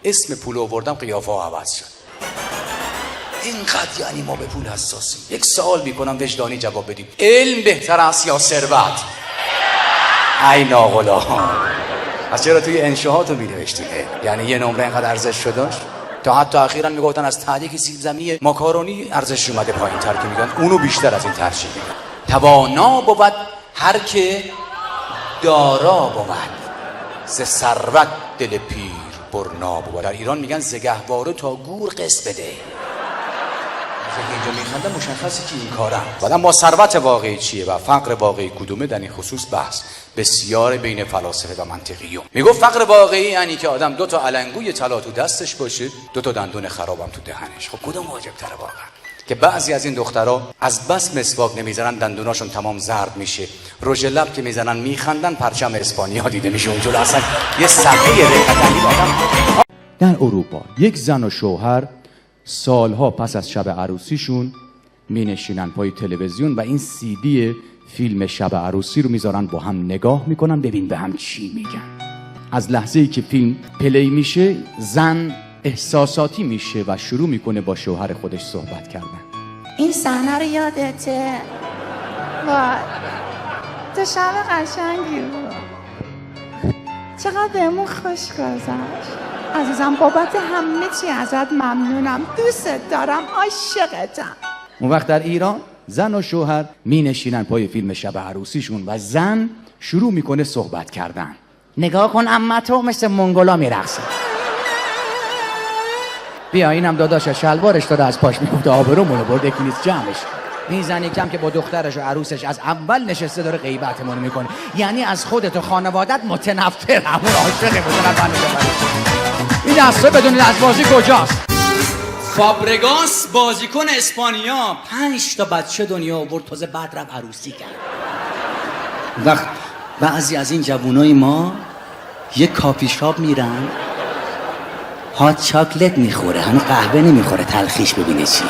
اسم پول آوردم قیافه ها عوض شد. اینقدر یعنی ما به پول حساسیم. یک سوال میکنم وجدانی جواب بدیم. علم بهتر است یا ثروت؟ ای ناغلا. از چرا توی انشاءاتو می‌نوشتید؟ یعنی یه نمره اینقدر ارزش داشت تا حتی اخیراً میگفتن از تهیه سیب زمینی ماکارونی ارزش اومده پایین‌تر که میگن اونو بیشتر از این ترجیح میدن. توانا بود هر که دارا بود، ز ثروت دل پیر برنا بود. در ایران میگن ز گهواره تا گور قسط بده. اینجا میخندم مشخصه که این کارم. بعد اما ثروت واقعی چیه و فقر واقعی کدومه؟ در این خصوص بحث بسیار بین فلاسفه و منطقیون. میگفت فقر واقعی یعنی که آدم 2 تا علنگوی طلا تو دستش باشه، 2 تا دندون خرابم تو دهنش. خب کدوم واجب تره واقعا؟ که بعضی از این دخترها از بس مسواک نمیزنن دندوناشون تمام زرد میشه، رژ لب که میزنن میخندن پرچم اسپانیا دیده میشه اونجا، اصلا یه صفحه رقتنی آدم. در اروپا یک زن و شوهر سالها پس از شب عروسیشون می نشینن پای تلویزیون و این CD فیلم شب عروسی رو میذارن با هم نگاه میکنن ببین به هم چی میگن. از لحظه ای که فیلم پلی میشه زن احساساتی میشه و شروع میکنه با شوهر خودش صحبت کردن. این صحنه رو یادته؟ وای تو شب قشنگی بود، چقدر بهمون خوش گذشت عزیزم، بابت همه چی ازت ممنونم، دوستت دارم، عاشقتم. اون وقت در ایران زن و شوهر می نشینن پای فیلم شب عروسیشون و زن شروع میکنه صحبت کردن. نگاه کن عمتو مثل منگولا میرقصه. بیا اینم داداش شلوارش داده از پاش میفته آبرومونو برد یکی نیست جمعش. این زنی کم که با دخترش و عروسش از اول نشسته داره غیبتمون میکنه، یعنی از خودت و خانوادت متنفر، همون عاشق متنفر. این دسته بدونید از بازی کجاست. فابرگاس بازیکن اسپانیا 5 تا بچه دنیا آورد، تازه بعد رفت عروسی کرد. وقت بعضی از این جوونای ما یه کافی شاپ میرن هات چاکلت میخوره، هنو قهوه نمیخوره، تلخیش ببینه چیه،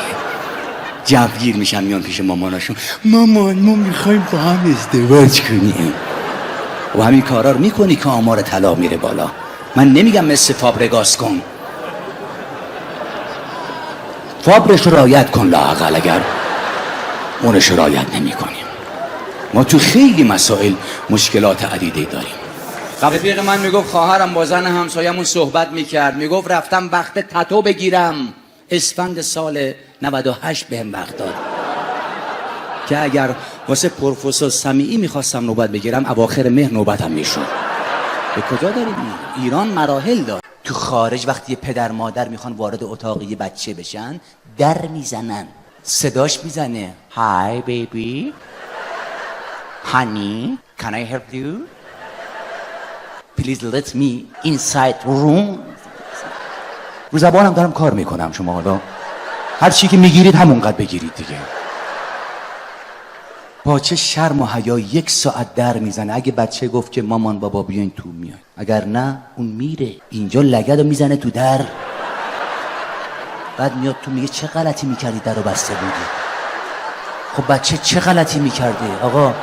جوگیر میشن میان پیش ماماناشون، مامان ما میخوایم با هم ازدواج کنیم و همین کارا رو میکنی که آمار طلاق میره بالا. من نمیگم مثل فابرگاس کن، فابرش رو رعایت کن لااقل، اگر اونش رو رعایت نمی کنیم. ما تو خیلی مسائل مشکلات عدیده داریم. رفیق من میگفت خواهرم با زن همسایمون صحبت میکرد، میگفت رفتم وقت تتو بگیرم اسفند سال 98 بهم وقت داد که اگر واسه پروفسور سمیعی میخواستم نوبت بگیرم اواخر مهر نوبتم میشد. به کجا داریم؟ ایران مراحل داره. تو خارج وقتی پدر مادر میخوان وارد اتاق یه بچه بشن در میزنن، صداش میزنه Hi baby Honey can I help you Please let me inside room. رو زبانم دارم کار میکنم، شما حالا هر چی که میگیرید همونقدر بگیرید دیگه. با چه شرم و حیا 1 ساعت در میزنه. اگه بچه گفت که مامان بابا بیاین تو میاد، اگر نه اون میره. اینجا لگدو میزنه تو در، بعد میاد تو میگه چه غلطی میکردی درو بسته بودی. خب بچه چه غلطی میکرده آقا؟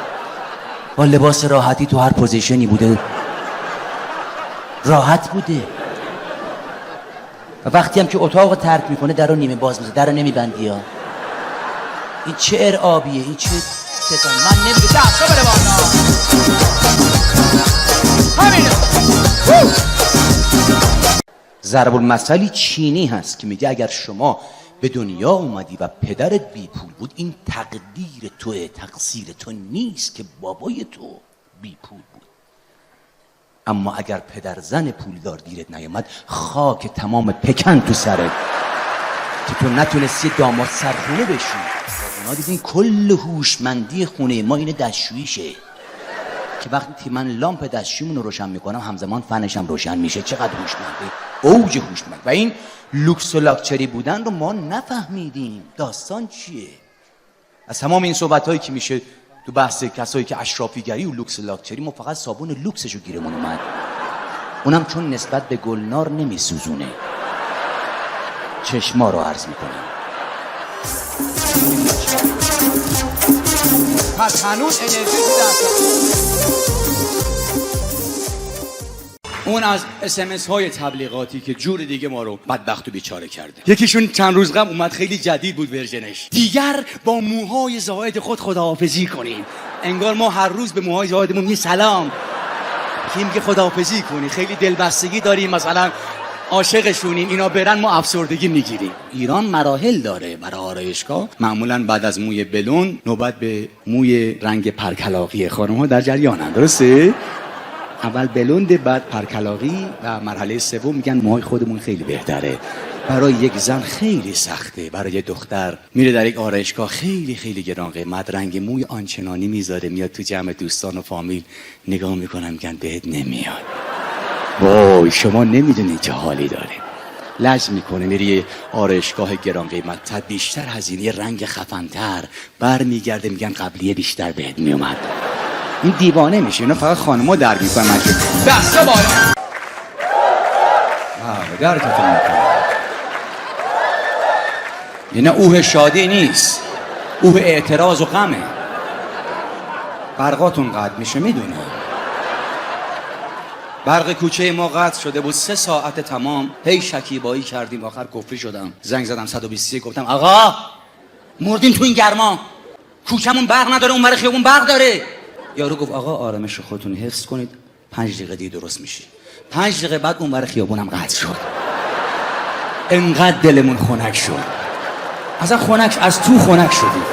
با لباس راحتی تو هر پوزیشنی بوده، راحت بوده. و وقتی هم که اتاق ترک میکنه درو نیمه باز میزه، درو نمیبندی ها. این چه ارعابیه، این چه ستان. من نمیگه دستا بره بالا همینه. ضرب المثلی چینی هست که میگه اگر شما به دنیا اومدی و پدرت بی پول بود این تقدیر توه، تقصیر تو نیست که بابای تو بی پول بود. اما اگر پدر زن پولدار گیرت نیامد خاک تمام پکن تو سرت که تو نتونستی داماد سرخونه بشی. اونا دیدین کل هوشمندی خونه ما اینه دستشوییشه که وقتی من لامپ دستشویمون رو روشن میکنم همزمان فنشم روشن میشه. چقدر هوشمنده، اوج هوشمند. و این لوکس و لاکچری بودن رو ما نفهمیدیم. داستان چیه؟ از تمام این صحبتایی که میشه تو بحث کسایی که اشرافیگری و لوکس لاکچری، ما فقط صابون لوکسشو گیرمون اومد، اونم چون نسبت به گلنار نمیسوزونه. چشما رو عرض میکنم. پس هنوز انرژی تو دست. اون از SMS های تبلیغاتی که جور دیگه ما رو بدبخت و بیچاره کرده. یکیشون چند روز قبل اومد، خیلی جدید بود ورژنش. دیگر با موهای زائد خود خداحافظی کنیم. انگار ما هر روز به موهای زائدمون میگیم سلام. کی میگه خداحافظی کنی؟ خیلی دلبستگی داریم، مثلا عاشقشونیم، اینا برن ما افسردگی میگیریم. ایران مراحل داره برای آرایشگاه. معمولا بعد از موی بلون نوبت به موی رنگ پرکلاقی. خانم‌ها در جریانن، درسته؟ اول بلوند، بعد پرکلاقی و مرحله سوم میگن موهای خودمون خیلی بهتره. برای یک زن خیلی سخته، برای دختر میره در یک آرایشگاه خیلی خیلی گران قیمت رنگ موی آنچنانی میذاره، میاد تو جمع دوستان و فامیل نگاه میکنن، میگن بهت نمیاد. وای شما نمیدونید چه حالی داره. لج میکنه، میری آرایشگاه گران قیمت تا بیشتر هزینه رنگ خفن‌تر، برمیگرده میگن قبلیه بیشتر بهت میومد. این دیوانه میشه. اینا فقط خانم‌ها درک میکنن. دستا بالا. درکتون میکنه. اینا اوه شادی نیست، اوه اعتراض و غمه. برقاتون قطع میشه میدونه. برق کوچه ما قطع شده بود 3 ساعت تمام، هی شکیبایی کردیم، آخر کفری شدم. زنگ زدم 123 گفتم آقا مردیم تو این گرما، کوچمون برق نداره، اون ور خیابون برق داره. یارو گفت آقا آرامش خودتون حفظ کنید، 5 دقیقه دیگه درست میشه. 5 دقیقه بعد اون ور خیابونم قطع شد. انقدر دلمون خنک شد، اصلا خنک، از تو خنک شدیم.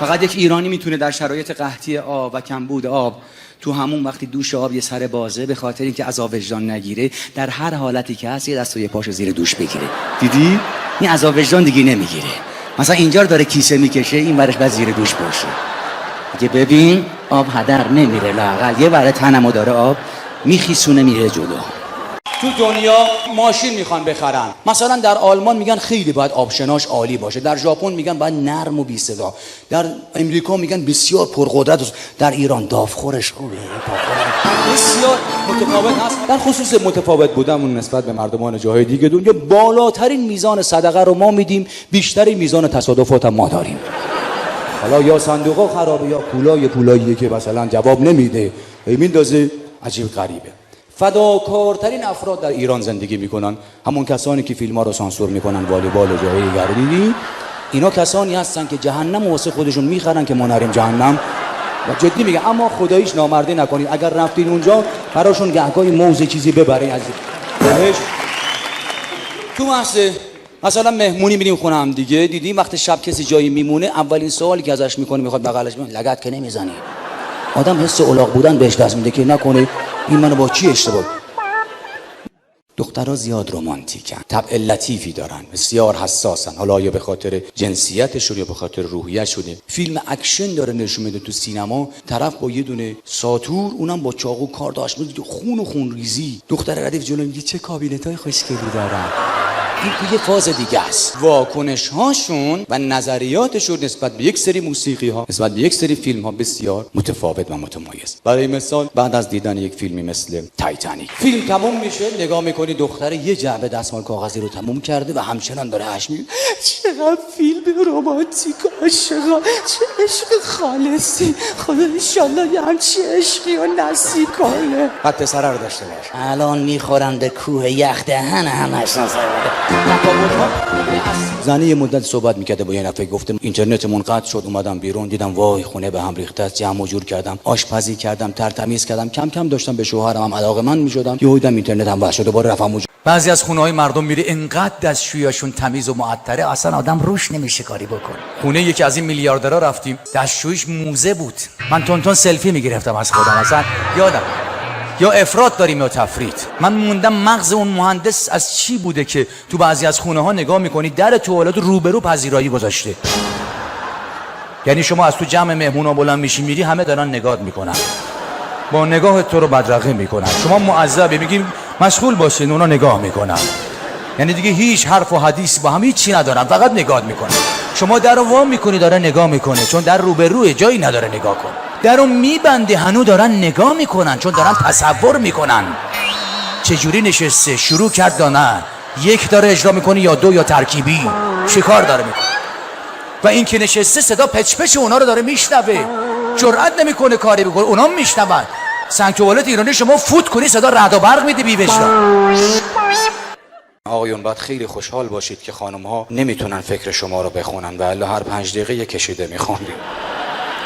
فقط یک ایرانی میتونه در شرایط قحطی آب و کمبود آب تو همون وقتی دوش آب یه سر بازه، به خاطر اینکه عذاب وجدان نگیره، در هر حالتی که هست یه دست و یه پاشو زیر دوش بگیره. دیدی؟ این عذاب وجدان دیگه نمیگیره. مثلا اینجا رو داره کیسه میکشه، این ورش بعد زیر دوش باشه. دیگه ببین آب هدر نمیره، لااقل یه ور تنمو داره آب میخیسونه میره جلو. تو دنیا ماشین میخوان بخرن، مثلا در آلمان میگن خیلی باید آبشناش عالی باشه، در ژاپن میگن باید نرم و بی صدا، در امریکا میگن بسیار پرقدرت، در ایران دافخورش خوبه. بسیار متفاوت هست. در خصوص متفاوت بودمون نسبت به مردمان جاهای دیگه دنیا، بالاترین میزان صدقه رو ما میدیم، بیشترین میزان تصادفات هم ما داریم. حالا یا صندوقا خرابه یا پولاییه که مثلا جواب نمیده، میندازه. عجیب غریبه. فداکارترین افراد در ایران زندگی میکنن، همون کسانی که فیلم‌ها رو سانسور میکنن، والیبال و جاهای گردیدی، اینا کسانی هستن که جهنم واسه خودشون میخرن که ما نریم جهنم. و جدی میگه اما خداییش نامردی نکنید، اگر رفتین اونجا براشون گهگاهی موزه چیزی ببرین از بهش. تو مثلا مهمونی میریم خونه هم دیگه، دیدیم وقت شب کسی جایی میمونه، اولین سوالی که ازش میکنه میخواد بغلش بیاد، لگد که نمیزنی. آدم حس الاغ بودن بهش دست میده که نکنه این منو با چی اشتباه. دخترها زیاد رمانتیکن، طبع لطیفی دارن، بسیار حساسن، حالا یا به خاطر جنسیتشون یا به خاطر روحیه‌شون. فیلم اکشن داره نشون میده تو سینما، طرف با یه دونه ساتور، اونم با چاقو کار داشت، خون و خون ریزی. دختر ردیف جلو میگه چه کابینتای خوشگلی دارن. این توی فاز دیگه است. واکنش هاشون و نظریاتشون نسبت به یک سری موسیقی ها، نسبت به یک سری فیلم ها بسیار متفاوت و متمایز. برای مثال بعد از دیدن یک فیلمی مثل تایتانیک، فیلم تموم میشه، نگاه میکنی دختر یه جعبه دستمال کاغذی رو تموم کرده و همچنان داره هش میگه چقدر فیلم رمانتیک، عاشقا، چه عشق خالصی، خدا انشالله یه همچی عشقی و نصیب کنه. بعد پسره رو داشته باش، الان میخورند کوه یخ دهن همش نصیب. زنی یه مدت صحبت میکرده با یه نفر، گفتم اینترنتمون قطع شد، اومدم بیرون دیدم وای خونه به هم ریخته است، جمع و جور کردم، آشپزی کردم، ترتمیز کردم، کم کم داشتم به شوهرم هم علاقه‌مند میشدم، یهو دیدم اینترنت هم وحش شد، دوباره رفتم اونجا. بعضی از خونه‌های مردم میره انقدر دستشویی‌هاشون تمیز و معطره اصلا آدم روش نمیشه کاری بکنه. خونه یکی از این میلیاردرها رفتیم، دستشوییش موزه بود، من تونتون سلفی میگرفتم از خودم، اصلا یادم. یا افراط داریم یا تفریط. من موندم مغز اون مهندس از چی بوده که تو بعضی از خونه ها نگاه میکنی در توالت روبرو پذیرایی گذاشته. یعنی شما از تو جمع مهمونا بلند میشی میری، همه دارن نگات میکنن، با نگاه تو رو بدرقه میکنن، شما معذبی میگیم مشغول باشین، اونا نگاه میکنن. یعنی دیگه هیچ حرف و حدیث با هم هیچی ندارن، فقط نگات میکنن. شما در رو وا میکنی داره نگاه میکنه، چون در روبروی جایی نداره نگاه کن. در رو میبنده هنو دارن نگاه میکنن، چون دارن تصور میکنن چجوری نشسته، شروع کرد یا نه، یک داره اجرا میکنه یا دو یا ترکیبی، چیکار داره میکنه. و این که نشسته صدا پچ پچ اونا رو داره میشنوه، جرئت نمیکنه کاری بکنه، اونا میشنون. سنگ توالت ایرانی شما فوت کنی صدا رعد و برق میده بی وجدان. آقایون باید خیلی خوشحال باشید که خانم ها نمیتونن فکر شما رو بخونن و الا هر 5 دقیقه یک کشیده میخوندیم.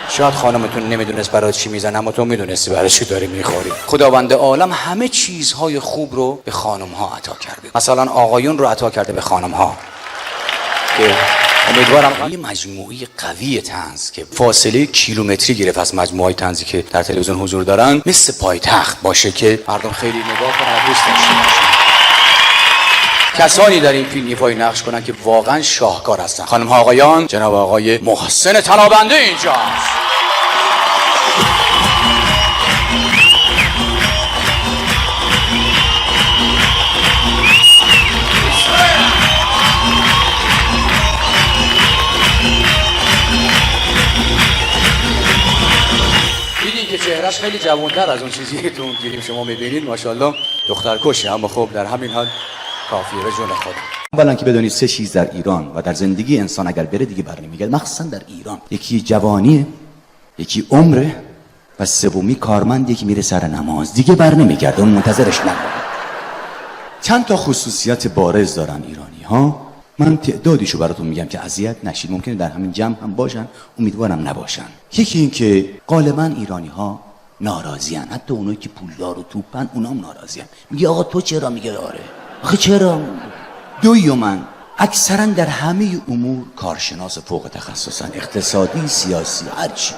شاید خانمتون نمیدونست برای چی میزنه اما تو میدونستی برای چی داری میخوری. خداوند عالم همه چیزهای خوب رو به خانم ها عطا کرده. مثلا آقایون رو عطا کرده به خانم ها. امیدوارم یه مجموعه قوی طنز که فاصله کیلومتری گرفت از مجموعه طنزی که در تلویزیون حضور دارن مثل پایتخت باشه که مردم خیلی نگاه کنن دوست داشته باشن. کسانی در این فیلم ایفای نقش کنن که واقعا شاهکار هستن. خانم ها آقایان، جناب آقای محسن تنابنده اینجاست. چهرهش خیلی جوان‌تر از اون چیزی که تو اون فیلم شما می‌بینید ماشاءالله دخترکشه، اما خب در همین حال کافیه به جون خودم. اولا که بدونید 3 چیز در ایران و در زندگی انسان اگر بره دیگه بر نمیگرده، مخصوصا در ایران. یکی جوانیه، یکی عمره و سومی کارمندی که میره سر نماز دیگه بر نمیگرده، اون منتظرش نمونه. چند تا خصوصیت بارز دارن ایرانی‌ها. من تعدادیشو براتون میگم که اذیت نشید، ممکنه در همین جمع هم باشن، امیدوارم نباشن. یکی این که غالبا ایرانی‌ها ناراضیان، حتی اونایی که پولدار و توپن اونام ناراضیان. میگه آقا تو چرا؟ میگه آره. آخه چرا؟ دویومن اکثرا در همه امور کارشناس فوق تخصصن، اقتصادی، سیاسی، هر چی.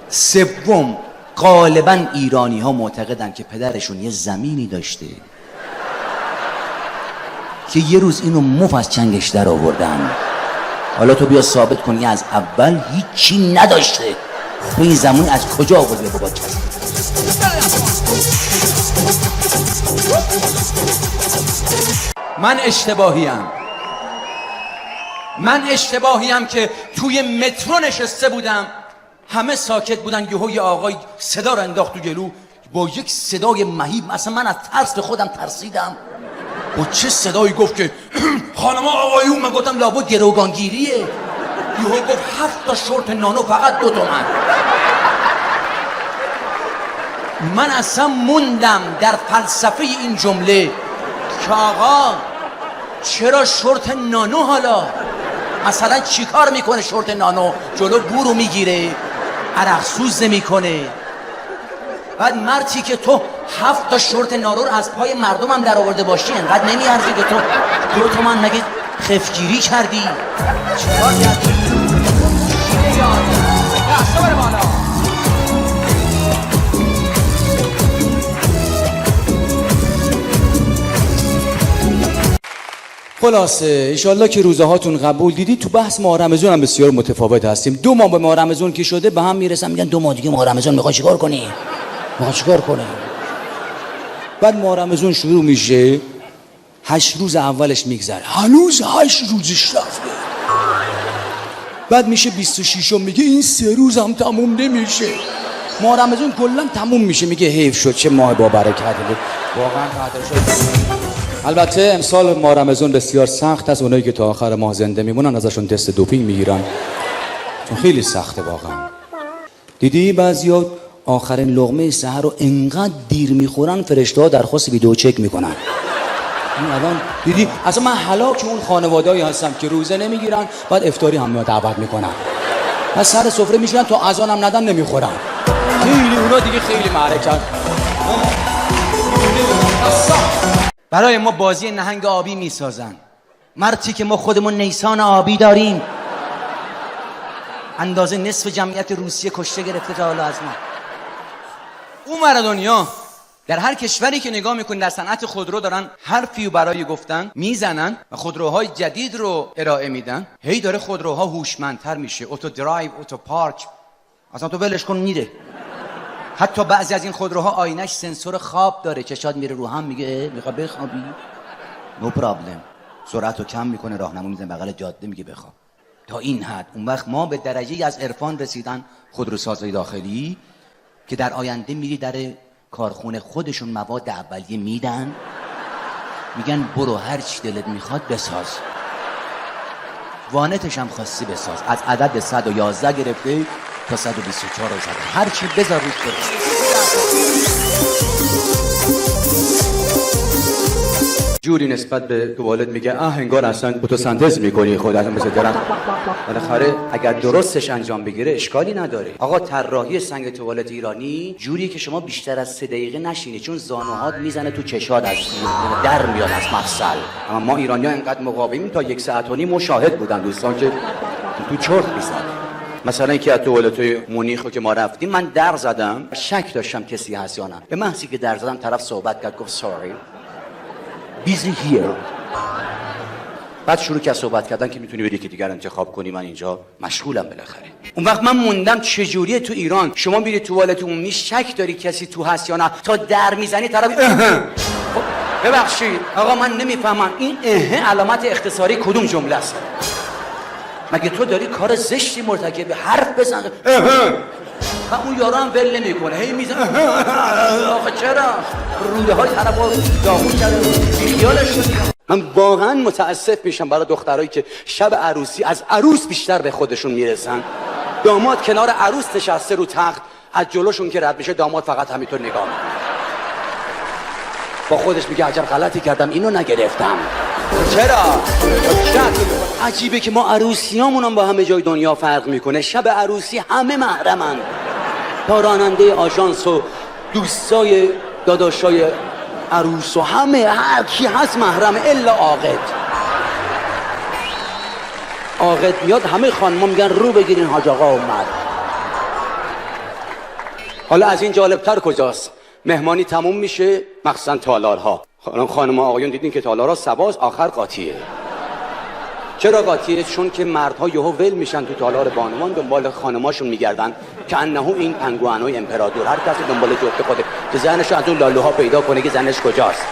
سوم غالبا ایرانی‌ها معتقدن که پدرشون یه زمینی داشته که یه روز اینو مف از چنگش در آوردن. حالا تو بیا ثابت کنی از اول هیچی نداشته. تو این زمین از کجا آوردی بابا؟ من اشتباهیم که توی مترو نشسته بودم، همه ساکت بودن، یهو یه آقای صدا رو انداخت تو جلو با یک صدای مهیب. اصلا من از ترس به خودم ترسیدم. با چه صدایی گفت که خانم آقایون؟ من گفتم لابد گروگانگیریه. یهو گفت 7 تا شورت نانو فقط 2 تومن. من اصلا موندم در فلسفه این جمله که آقا چرا شورت نانو؟ حالا مثلا چی کار میکنه شورت نانو؟ جلو بورو میگیره، عرق سوز میکنه. بعد مرتی که تو 7 تا شورت نارو رو از پای مردم هم در آورده باشی انقدر نمیارزی که تو 2 تومن مگه خفگیری کردی؟ چیکار کردی؟ خلاصه انشالله که روزه هاتون قبول. دیدی تو بحث ماه رمضان هم بسیار متفاوت هستیم. 2 ماه به ماه رمضان که شده به هم میرسن میگن 2 ماه دیگه ماه رمضان میخوای چیکار کنی؟ بعد ماه رمضان شروع میشه، 8 روز اولش میگذره، هنوز 8 روزش رفته. بعد میشه 26م، میگه این 3 روز هم تموم نمیشه. ماه رمضان کلا تموم میشه، میگه حیف شد چه ماه با برکتی بود، واقعا قدرش شد. البته امسال ماه رمضان بسیار سخت است. اونایی که تا آخر ماه زنده میمونن ازشون تست دوپینگ میگیرن چون خیلی سخته واقعا. دیدی بعضیا آخرین لقمه سحر رو انقدر دیر میخورن فرشته‌ها درخواست ویدیو چک میکنن. این الان دیدی اصلا من هلاک اون خانواده‌ای هستم که روزه نمیگیرن بعد افطاری هم دعوت میکنن، بعد سر سفره میشینن تا اذان هم ندن نمیخورن. خیلی اونا دیگه خیلی معرکت. برای ما بازی نهنگ آبی میسازن، مرتی که ما خودمون نیسان آبی داریم. اندازه نصف جمعیت روسیه کشته گرفته تا حالا از ما. اون ور دنیا در هر کشوری که نگاه میکنی در صنعت خودرو دارن حرفی برای گفتن میزنن و خودروهای جدید رو ارائه میدن. هی داره خودروها هوشمندتر میشه، اتو درایو، اتو پارک، اصلا تو ولش کن میره. حتی بعضی از این خودروها آینش سنسور خواب داره، چشات میره رو هم میگه میخواد بخوابی، نو پرابلم، سرعت رو کم میکنه، راهنمایی میزنه بغل جاده میگه بخواب. تا این حد. اون وقت ما به درجه از عرفان رسیدن خودروسازی داخلی که در آینده میری در کارخونه خودشون مواد اولیه میدن، میگن برو هر چی دلت میخواد بساز، وانتش هم خواستی بساز، از عدد 111 گرفته تا 124 رو زده، هر چی بذار روش برس. جوری نسبت به توالت میگه انگار اصلا فتوسنتز میکنی خودت مثل درخت. بالاخره اگر درستش انجام بگیره اشکالی نداره. آقا طراحی سنگ توالت ایرانی جوریه که شما بیشتر از 3 دقیقه نشینی، چون زانوهات میزنه تو چشات، از در میاد از مفصل. اما ما ایرانی‌ها اینقدر مقاومیم تا 1.5 ساعت مشاهد بودن دوستان که تو چرت میزنه. مثلا یکی از توالت‌های مونیخو که ما رفتیم من در زدم، شک داشتم کسی هست یا نه. به محضی که در زدم طرف صحبت کرد، گفت سوری busy here. بعد شروع کرد صحبت کردن که میتونی بری که دیگر انتخاب کنی، من اینجا مشغولم بالاخره. اون وقت من موندم چجوریه تو ایران شما میری توالت عمومی شک داری کسی تو هست یا نه، تا در میزنی طرف خب ببخشید آقا من نمیفهمم این علامت اختصاری کدوم جمله است؟ مگه تو داری کار زشتی مرتکب حرف بزن و اون یارو هم ول نمیکنه، هی میزنه آخه چرا روده های طرفا داغون کرده بیخیالش شدی. من واقعا متاسف میشم برای دخترایی که شب عروسی از عروس بیشتر به خودشون میرسن. داماد کنار عروس نشسته رو تخت، از جلوشون که رد میشه داماد فقط همینطور نگاه میکنه، با خودش میگه عجب غلطی کردم اینو نگرفتم. چرا؟ عجیبه که ما عروسیامون هم با همه جای دنیا فرق میکنه. شب عروسی همه محرمن، تا راننده آژانس و دوستای داداشای عروس و همه، هر کی هست محرمه الا عاقد. عاقد بیاد همه خانما میگن رو بگیرین حاج آقا اومد. حالا از این جالبتر کجاست؟ مهمانی تموم میشه، مخصوصا تالارها. خانم آقایون دیدین که تالارها سباز آخر قاطیه. چرا قاطیه؟ چون که مردها یهو ول میشن تو تالار بانوان دنبال خانماشون میگردن که انه این پنگوانوی امپراتور، هر کسی دنبال جفت خوده که زنش از اون لالوها پیدا کنه که زنش کجاست.